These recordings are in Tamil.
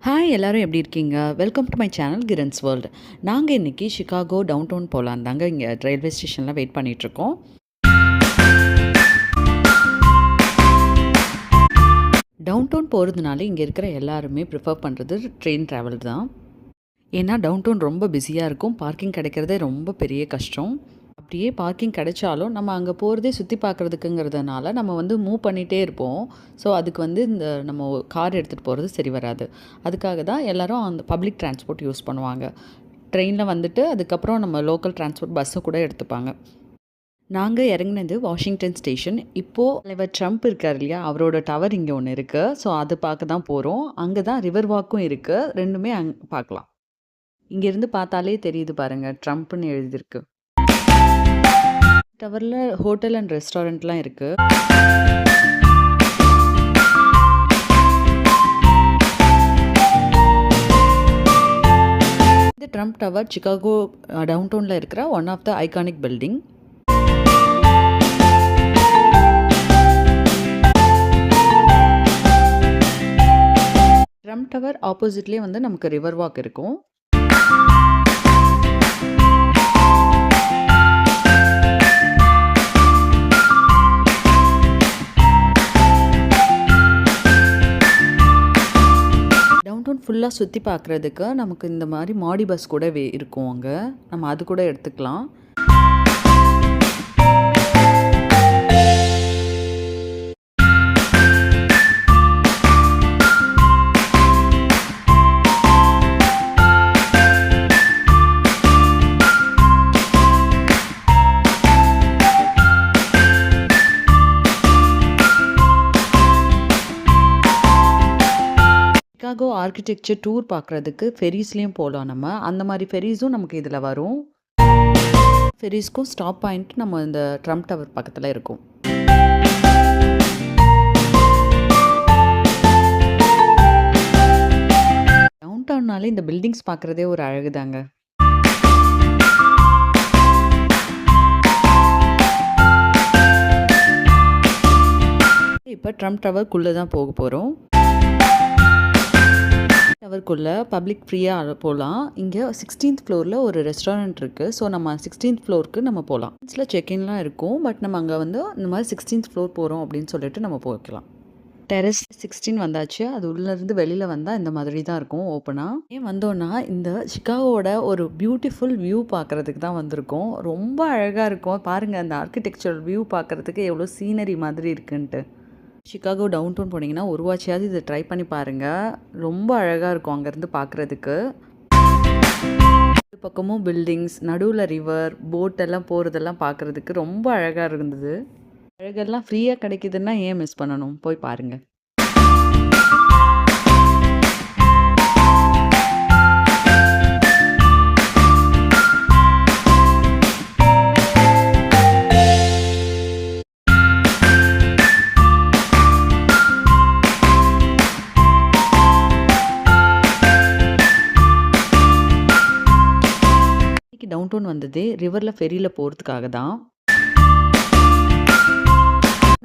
ஹாய் எல்லாரும் எப்படி இருக்கீங்க? Welcome to my channel Kiran's world. நாங்கள் இன்றைக்கி சிகாகோ டவுன் டவுன் போகலான் தாங்க இங்கே ரயில்வே ஸ்டேஷனில் வெயிட் பண்ணிகிட்ருக்கோம். டவுன் டவுன் போகிறதுனால இங்கே இருக்கிற எல்லாருமே ப்ரிஃபர் பண்ணுறது ட்ரெயின் ட்ராவல் தான். ஏன்னா டவுன் டவுன் ரொம்ப பிஸியாக இருக்கும், பார்க்கிங் கிடைக்கிறதே ரொம்ப பெரிய கஷ்டம். அப்படியே பார்க்கிங் கிடைச்சாலும் நம்ம அங்கே போகிறதே சுற்றி பார்க்குறதுக்குங்கிறதுனால நம்ம மூவ் பண்ணிகிட்டே இருப்போம். ஸோ அதுக்கு இந்த நம்ம கார் எடுத்துகிட்டு போகிறது சரி வராது. அதுக்காக தான் எல்லோரும் அந்த பப்ளிக் டிரான்ஸ்போர்ட் யூஸ் பண்ணுவாங்க. ட்ரெயினில் அதுக்கப்புறம் நம்ம லோக்கல் டிரான்ஸ்போர்ட் பஸ்ஸு கூட எடுத்துப்பாங்க. நாங்கள் இறங்கினது வாஷிங்டன் ஸ்டேஷன். இப்போது தலைவர் ட்ரம்ப் இருக்கார் இல்லையா, அவரோட டவர் இங்கே ஒன்று இருக்குது. ஸோ அது பார்க்க தான் போகிறோம். அங்கே தான் ரிவர் வாக்கும் இருக்குது. ரெண்டுமே பார்க்கலாம். இங்கேருந்து பார்த்தாலே தெரியுது பாருங்கள், ட்ரம்ப்னு எழுதியிருக்கு. டவரில் ஹோட்டல் அண்ட் ரெஸ்டாரண்ட்லாம் இருக்குது. இந்த ட்ரம்ப் டவர் சிகாகோ டவுன் டவுனில் இருக்கிற one of the iconic building. Trump tower ஆப்போசிட்லேயே நமக்கு ரிவர் வாக் இருக்கும். ஃபுல்லாக சுற்றி பார்க்குறதுக்கு நமக்கு இந்த மாதிரி மாடி பஸ் கூட இருக்கும். அங்கே நம்ம அது கூட எடுத்துக்கலாம். சிகாகோ ஆர்கிடெக்சர் டூர் பார்க்குறதுக்கு ஃபெரிஸ்லேயும் போகலாம். நம்ம அந்த மாதிரி ஃபெரிஸும் நமக்கு இதில் வரும். ஃபெரிஸ்க்கும் ஸ்டாப் பாயிண்ட் நம்ம இந்த ட்ரம்ப் டவர் பக்கத்தில் இருக்கும். டவுன் டவுன்னாலே இந்த பில்டிங்ஸ் பார்க்குறதே ஒரு அழகு தாங்க. இப்போ ட்ரம்ப் டவர்க்குள்ளே தான் போக போகிறோம். டவருக்குள்ளே பப்ளிக் ஃப்ரீயாக போகலாம். இங்கே 16th ஃப்ளோரில் ஒரு ரெஸ்டாரண்ட் இருக்குது. ஸோ நம்ம 16th ஃப்ளோருக்கு நம்ம போகலாம். இதில் செக்இன்லாம் இருக்கும். பட் நம்ம அங்கே இந்த மாதிரி 16th ஃப்ளோர் போகிறோம் அப்படின்னு சொல்லிட்டு நம்ம போய்க்கலாம். டெரஸ் 16 வந்தாச்சு. அது உள்ளேருந்து வெளியில் வந்தால் இந்த மாதிரி தான் இருக்கும் ஓப்பனாக. ஏன் வந்தோன்னா இந்த சிகாகோட ஒரு பியூட்டிஃபுல் வியூ பார்க்குறதுக்கு தான் வந்திருக்கோம். ரொம்ப அழகாக இருக்கும் பாருங்கள், அந்த ஆர்கிடெக்சரல் வியூ பார்க்குறதுக்கு எவ்வளோ சீனரி மாதிரி இருக்குன்ட்டு. சிகாகோ டவுன் டவுன் போனீங்கன்னா ஒரு வாட்சியாவது இதை ட்ரை பண்ணி பாருங்கள். ரொம்ப அழகாக இருக்கும் அங்கேருந்து பார்க்குறதுக்கு. பக்கமும் பில்டிங்ஸ், நடுவில் ரிவர், போட்டெல்லாம் போகிறதெல்லாம் பார்க்குறதுக்கு ரொம்ப அழகாக இருந்தது. அழகெல்லாம் ஃப்ரீயாக கிடைக்குதுன்னா ஏன் மிஸ் பண்ணணும், போய் பாருங்கள். டவுன் டவுன் வந்தது ரிவரில் ஃபெரியில் போகிறதுக்காக தான்.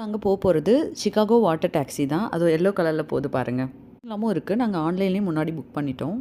நாங்கள் போகிறது சிகாகோ வாட்டர் டாக்ஸி தான். அது எல்லோ கலரில் போகுது பாருங்கள். எல்லாமும் இருக்குது. நாங்கள் ஆன்லைன்லேயும் முன்னாடி புக் பண்ணிட்டோம்.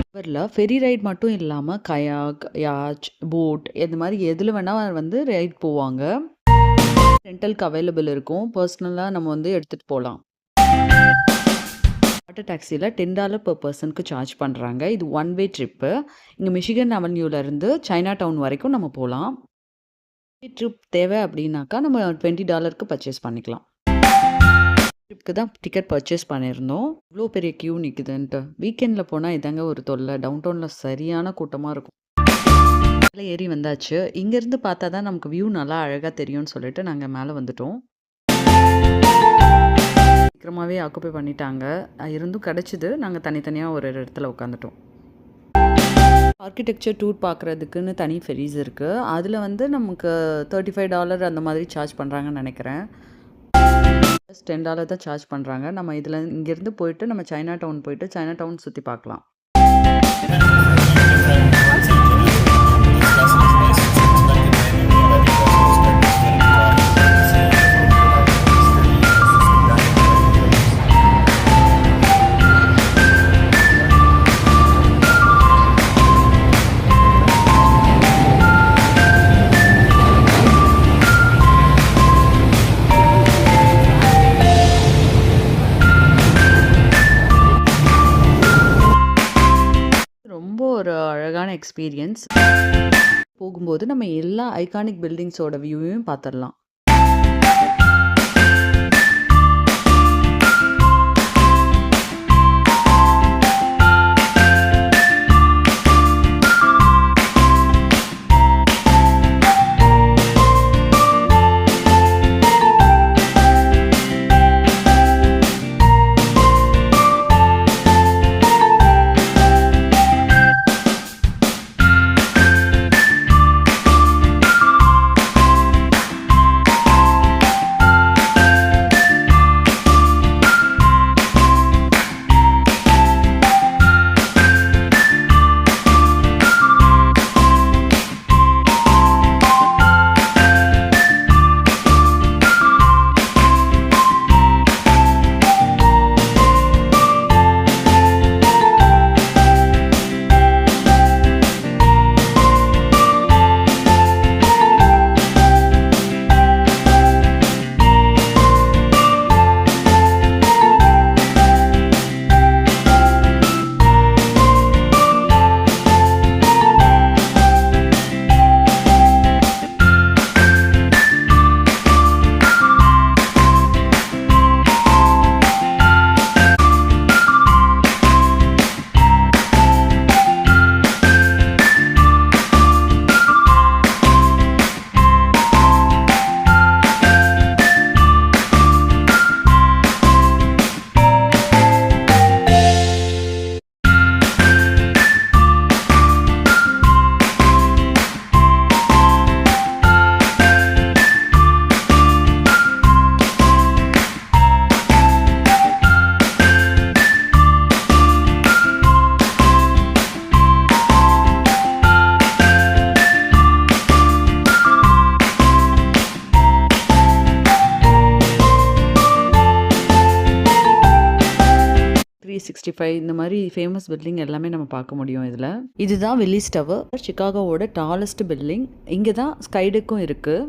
ரிவரில் ஃபெரி ரைட் மட்டும் இல்லாமல் கயாக், யாச், போட் இந்த மாதிரி எதில் வேணால் ரைட் போவாங்க. ரெண்டலுக்கு அவைலபிள் இருக்கும். பர்சனலாக நம்ம எடுத்துகிட்டு போகலாம். வாட்டர் டாக்ஸியில் $10 பெர் பர்சனுக்கு சார்ஜ் பண்ணுறாங்க. இது ஒன் வே ட்ரிப்பு. இங்கே மிஷிகன் அவென்யூலேருந்து சைனா டவுன் வரைக்கும் நம்ம போகலாம். ட்ரிப் தேவை அப்படின்னாக்கா நம்ம $20க்கு பர்ச்சேஸ் பண்ணிக்கலாம். ட்ரிப்புக்கு தான் டிக்கெட் பர்ச்சேஸ் பண்ணியிருந்தோம். இவ்வளோ பெரிய க்யூ நிற்குதுன்ட்டு. வீக்கெண்டில் போனால் இதாங்க ஒரு தொல்லை. டவுன் டவுனில் சரியான கூட்டமாக இருக்கும். மேலே ஏறி வந்தாச்சு. இங்கேருந்து பார்த்தா தான் நமக்கு வியூ நல்லா அழகாக தெரியும்னு சொல்லிட்டு நாங்கள் மேலே வந்துட்டோம். சீக்கிரமாகவே ஆக்குப்பை பண்ணிட்டாங்க. இருந்தும் கிடச்சிது. நாங்கள் தனித்தனியாக ஒரு இடத்துல உட்காந்துட்டோம். ஆர்கிடெக்சர் டூர் பார்க்குறதுக்குன்னு தனி ஃபெரிஸ் இருக்குது. அதில் நமக்கு $35 அந்த மாதிரி சார்ஜ் பண்ணுறாங்கன்னு நினைக்கிறேன். $10 தான் சார்ஜ் பண்ணுறாங்க. நம்ம இதில் இங்கேருந்து போயிட்டு நம்ம சைனா டவுன் போயிட்டு சைனா டவுன் சுற்றி பார்க்கலாம். அழகான எக்ஸ்பீரியன்ஸ். போகும்போது நம்ம எல்லா ஐகானிக் பில்டிங்ஸோட வியூவையும் பார்த்துடலாம். இந்த மாதிரி ஃபேமஸ் பில்டிங் எல்லாமே நம்ம பார்க்க முடியும் இதில். இதுதான் வில்லிஸ் டவர், சிகாகோவோட டாலஸ்ட் பில்டிங். இங்கே தான் ஸ்கைடெக்கும் இருக்குது.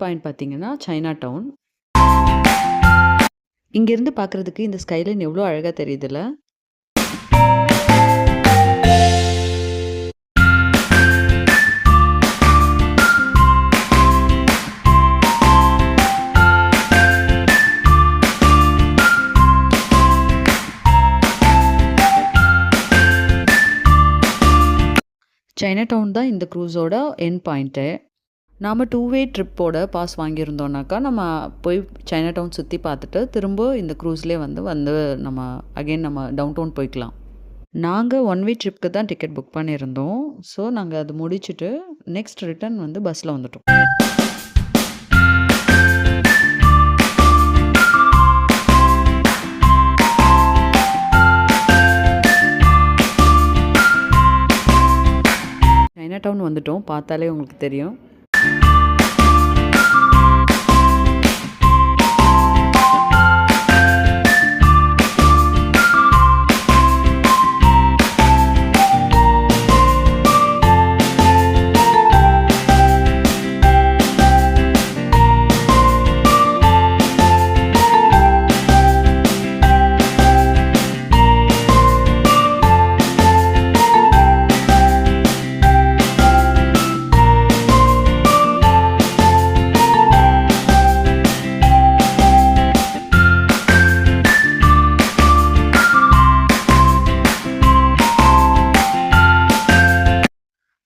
பாயிண்ட் பார்த்தீங்கன்னா சைனா டவுன். இங்கேருந்து பார்க்குறதுக்கு இந்த ஸ்கைலைன் எவ்வளோ அழகாக தெரியுதுல்ல. சைனா டவுன் தான் இந்த க்ரூஸோட எண்ட் பாயிண்ட்டு. நாம் 2-வே ட்ரிப்போட பாஸ் வாங்கியிருந்தோன்னாக்கா நம்ம போய் சைனா டவுன் சுற்றி பார்த்துட்டு திரும்ப இந்த க்ரூஸ்லேயே வந்து நம்ம அகெயின் நம்ம டவுன் டவுன் போய்க்கலாம். நாங்கள் 1-வே ட்ரிப்புக்கு தான் டிக்கெட் புக் பண்ணியிருந்தோம். ஸோ நாங்கள் அது முடிச்சுட்டு நெக்ஸ்ட் ரிட்டர்ன் வந்து பஸ்ஸில் வந்துட்டோம். சைனா டவுன் வந்துட்டோம், பார்த்தாலே உங்களுக்கு தெரியும்.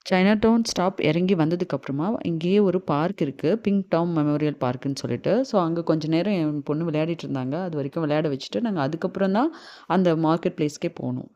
சைனா டவுன் ஸ்டாப் இறங்கி வந்ததுக்கப்புறமா இங்கேயே ஒரு பார்க் இருக்குது, பிங்க் டாம் மெமோரியல் பார்க்குன்னு சொல்லிட்டு. ஸோ அங்கே கொஞ்ச நேரம் என் பொண்ணு விளையாடிட்டு இருந்தாங்க. அது வரைக்கும் விளையாட வச்சுட்டு நாங்கள் அதுக்கப்புறம் தான் அந்த மார்க்கெட் பிளேஸ்க்கே போனோம்.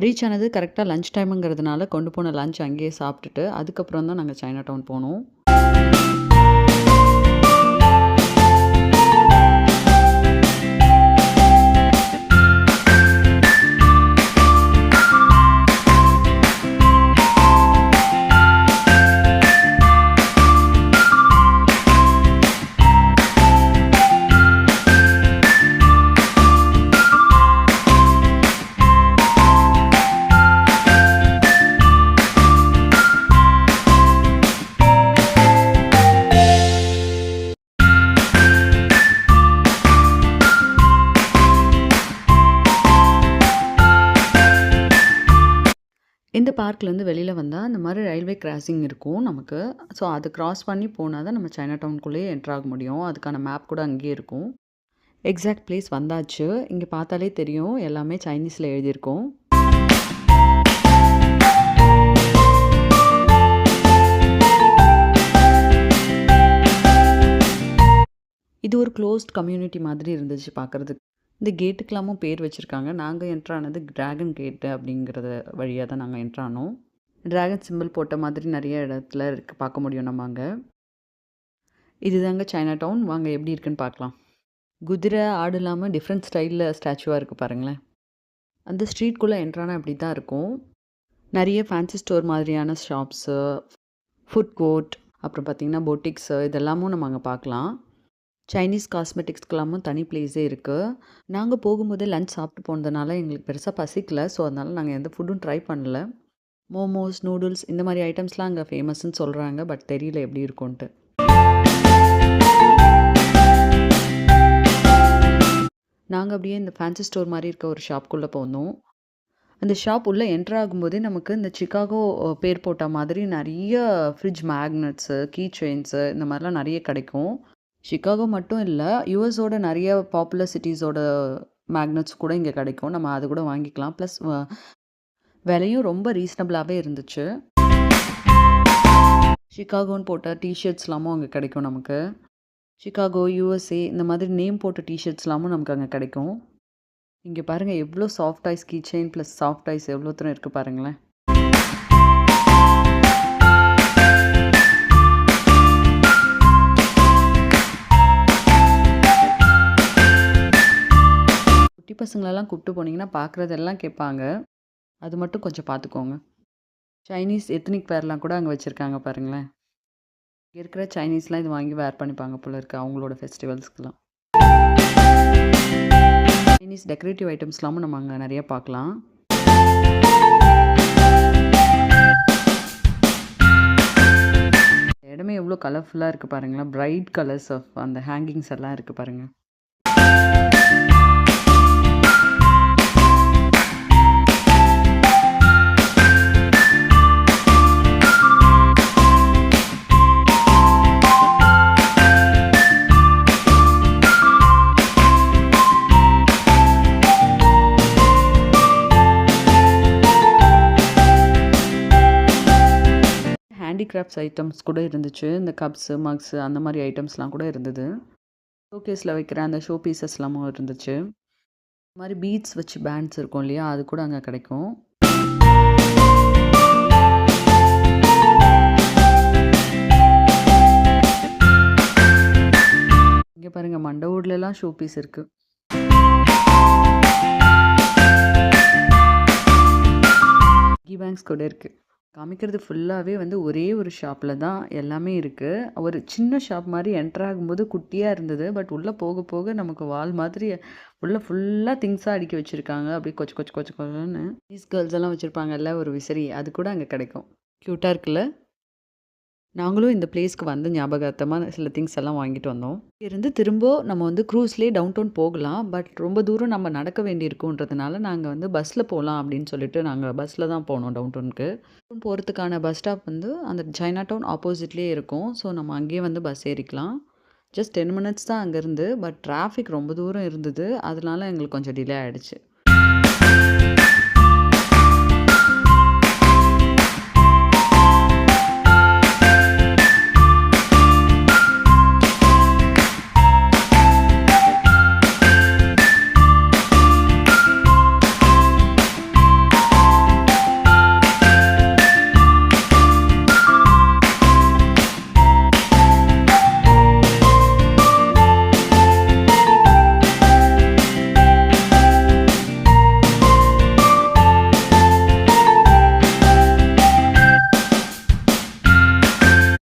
ரீச் ஆனது கரெக்டாக லஞ்ச் டைமுங்கிறதுனால கொண்டு போன லஞ்ச் அங்கேயே சாப்பிட்டுட்டு அதுக்கப்புறம் தான் நாங்கள் சைனா டவுன் போனோம். இந்த பார்க்லேருந்து வெளியில் வந்தால் இந்த மாதிரி ரயில்வே கிராசிங் இருக்கும் நமக்கு. ஸோ அது கிராஸ் பண்ணி போனால் தான் நம்ம சைனா டவுனுக்குள்ளேயே என்ட்ரு ஆக முடியும். அதுக்கான மேப் கூட அங்கேயே இருக்கும். எக்ஸாக்ட் பிளேஸ் வந்தாச்சு. இங்கே பார்த்தாலே தெரியும், எல்லாமே சைனீஸில் எழுதியிருக்கோம். இது ஒரு க்ளோஸ்ட் கம்யூனிட்டி மாதிரி இருந்துச்சு பார்க்குறதுக்கு. இந்த கேட்டுக்கெல்லாமும் பேர் வச்சுருக்காங்க. நாங்கள் என்ட்ரானது டிராகன் கேட்டு அப்படிங்கிறத வழியாக தான் நாங்கள் என்ட்ரானோம். டிராகன் சிம்பிள் போட்ட மாதிரி நிறைய இடத்துல பார்க்க முடியும் நம்ம அங்கே. இதுதாங்க சைனா டவுன். வாங்க எப்படி இருக்குன்னு பார்க்கலாம். குதிரை ஆடு இல்லாமல் டிஃப்ரெண்ட் ஸ்டைலில் ஸ்டாச்சுவாக இருக்குது பாருங்களேன். அந்த ஸ்ட்ரீட்குள்ளே என்ட்ரானா அப்படி தான் இருக்கும். நிறைய ஃபேன்சி ஸ்டோர் மாதிரியான ஷாப்ஸு, ஃபுட் கோர்ட், அப்புறம் பார்த்திங்கன்னா பொட்டிக்ஸு இதெல்லாமும் நம்ம அங்கே பார்க்கலாம். சைனீஸ் காஸ்மெட்டிக்ஸ்க்கெல்லாமும் தனி பிளேஸே இருக்குது. நாங்கள் போகும்போதே லஞ்ச் சாப்பிட்டு போனதுனால எங்களுக்கு பெருசாக பசிக்கல. ஸோ அதனால் நாங்கள் எந்த ஃபுட்டும் ட்ரை பண்ணல. மோமோஸ், நூடுல்ஸ் இந்த மாதிரி ஐட்டம்ஸ்லாம் அங்கே ஃபேமஸ்ன்னு சொல்கிறாங்க. பட் தெரியல எப்படி இருக்கும்ன்ட்டு. நாங்கள் அப்படியே இந்த ஃபேன்சி ஸ்டோர் மாதிரி இருக்க ஒரு ஷாப்புக்குள்ளே போனோம். அந்த ஷாப் உள்ளே என்ட்ரு ஆகும்போதே நமக்கு இந்த சிக்காகோ பேர் போட்ட மாதிரி நிறைய ஃப்ரிட்ஜ் மேக்னட்ஸு, கீ செயின்ஸு இந்த மாதிரிலாம் நிறைய கிடைக்கும். சிகாகோ மட்டும் இல்லை, யூஎஸோட நிறைய பாப்புலர் சிட்டிஸோட மேக்னட்ஸ் கூட இங்கே கிடைக்கும். நம்ம அது கூட வாங்கிக்கலாம். ப்ளஸ் விலையும் ரொம்ப ரீசனபிளாகவே இருந்துச்சு. சிகாகோன்னு போட்ட டிஷர்ட்ஸ்லாமும் அங்கே கிடைக்கும் நமக்கு. சிகாகோ, யூஎஸ்ஏ இந்த மாதிரி நேம் போட்ட டிஷர்ட்ஸ்லாமும் நமக்கு அங்கே கிடைக்கும். இங்கே பாருங்கள் எவ்வளோ soft ice key chain plus soft ice எவ்வளோ தூரம் இருக்குது பாருங்களேன். குட்டி பசங்களெல்லாம் கூப்பிட்டு போனீங்கன்னா பார்க்குறதெல்லாம் கேட்பாங்க. அது மட்டும் கொஞ்சம் பார்த்துக்கோங்க. சைனீஸ் எத்னிக் பேர்லாம் கூட அங்கே வச்சுருக்காங்க பாருங்களேன். இங்கே இருக்கிற சைனீஸ்லாம் இது வாங்கி வேர் பண்ணிப்பாங்க போல இருக்குது அவங்களோட ஃபெஸ்டிவல்ஸ்க்கெலாம். சைனீஸ் டெக்கரேட்டிவ் ஐட்டம்ஸ்லாமும் நம்ம அங்கே நிறைய பார்க்கலாம். இடமே எவ்வளோ கலர்ஃபுல்லாக இருக்குது பாருங்களேன். பிரைட் கலர்ஸ் ஆஃப் அந்த ஹேங்கிங்ஸ் எல்லாம் இருக்குது பாருங்கள். ஹேண்டிகிராஃப்ட்ஸ் ஐட்டம்ஸ் கூட இருந்துச்சு. இந்த கப்ஸு, மக்ஸு அந்த மாரி ஐட்டம்ஸ்லாம் கூட இருந்தது. ஷோகேஸில் வைக்கிற அந்த ஷோ பீசஸ்லாமும் இருந்துச்சு. இந்த மாதிரி பீட்ஸ் வச்சு பேண்ட்ஸ் இருக்கும் இல்லையா, அது கூட அங்கே கிடைக்கும். இங்கே பாருங்கள், மண்டவுட்லலாம் ஷோ பீஸ் இருக்குது. பேங்க்ஸ் கூட இருக்குது. காமிக்கிறது ஃபுல்லாகவே வந்து ஒரே ஒரு ஷாப்பில் தான் எல்லாமே இருக்குது. ஒரு சின்ன ஷாப் மாதிரி என்டர் ஆகும்போது குட்டியாக இருந்தது. பட் உள்ளே போக போக நமக்கு வால் மாதிரி உள்ளே ஃபுல்லாக திங்ஸாக அடுக்கி வச்சுருக்காங்க. அப்படியே கொச்சு கொச்சு கொச்சு கொச்சுன்னு பீஸ் கேர்ள்ஸ் எல்லாம் வச்சுருப்பாங்கல்ல ஒரு விசிறி, அது கூட அங்கே கிடைக்கும். க்யூட்டாக இருக்குல்ல. நாங்களும் இந்த பிளேஸ்க்கு வந்து ஞாபகார்த்தமாக சில திங்ஸ் எல்லாம் வாங்கிட்டு வந்தோம். இருந்து திரும்ப நம்ம வந்து க்ரூஸ்லேயே டவுன் டவுன் போகலாம். பட் ரொம்ப தூரம் நம்ம நடக்க வேண்டியிருக்குன்றதுனால நாங்கள் வந்து பஸ்ஸில் போகலாம் அப்படின்னு சொல்லிட்டு நாங்கள் பஸ்ஸில் தான் போனோம் டவுன் டவுனுக்கு. போகிறதுக்கான பஸ் ஸ்டாப் வந்து அந்த சைனா டவுன் ஆப்போசிட்லேயே இருக்கும். ஸோ நம்ம அங்கேயே வந்து பஸ் ஏறிக்கலாம். ஜஸ்ட் 10 மினிட்ஸ் தான் அங்கேருந்து. பட் டிராஃபிக் ரொம்ப தூரம் இருந்தது. அதனால எங்களுக்கு கொஞ்சம் டிலே ஆகிடுச்சு.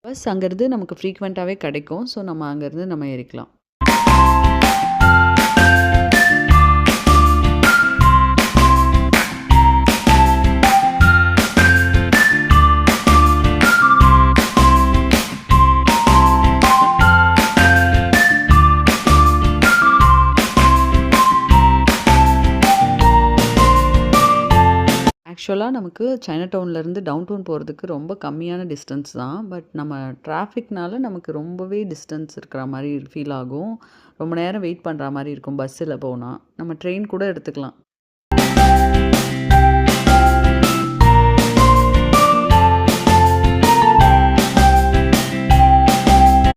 பஸ் அங்கேருந்து நமக்கு ஃப்ரீக்வெண்ட்டாகவே கிடைக்கும். ஸோ நம்ம அங்கேருந்து நம்ம ஏறிக்கலாம். ஆக்சுவலாக நமக்கு சைனா டவுன்லேருந்து டவுன் டவுன் போகிறதுக்கு ரொம்ப கம்மியான டிஸ்டன்ஸ் தான். பட் நம்ம டிராஃபிக்னால நமக்கு ரொம்பவே டிஸ்டன்ஸ் இருக்கிற மாதிரி ஃபீல் ஆகும். ரொம்ப நேரம் வெயிட் பண்ணுற மாதிரி இருக்கும் பஸ்ஸில் போனால். நம்ம ட்ரெயின் கூட எடுத்துக்கலாம்.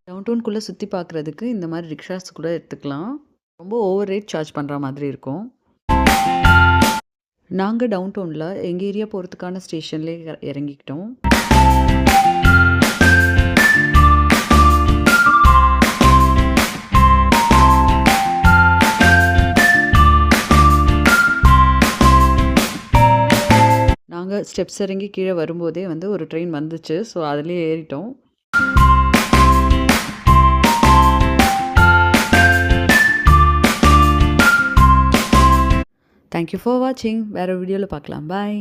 டவுன் டவுனுக்குள்ளே சுற்றி பார்க்குறதுக்கு இந்த மாதிரி ரிக்ஷாஸ் கூட எடுத்துக்கலாம். ரொம்ப ஓவர் ரேட் சார்ஜ் பண்ணுற மாதிரி இருக்கும். நாங்கள் டவுன் டவுனில் எங்கள் ஏரியா போகிறதுக்கான ஸ்டேஷன்லேயே இறங்கிக்கிட்டோம். நாங்கள் ஸ்டெப்ஸ் இறங்கி கீழே வரும்போதே வந்து ஒரு ட்ரெயின் வந்துச்சு. ஸோ அதுலேயே ஏறிட்டோம். தேங்க்யூ ஃபார் வாட்சிங். வேறு வீடியோவில் பார்க்கலாம். பாய்.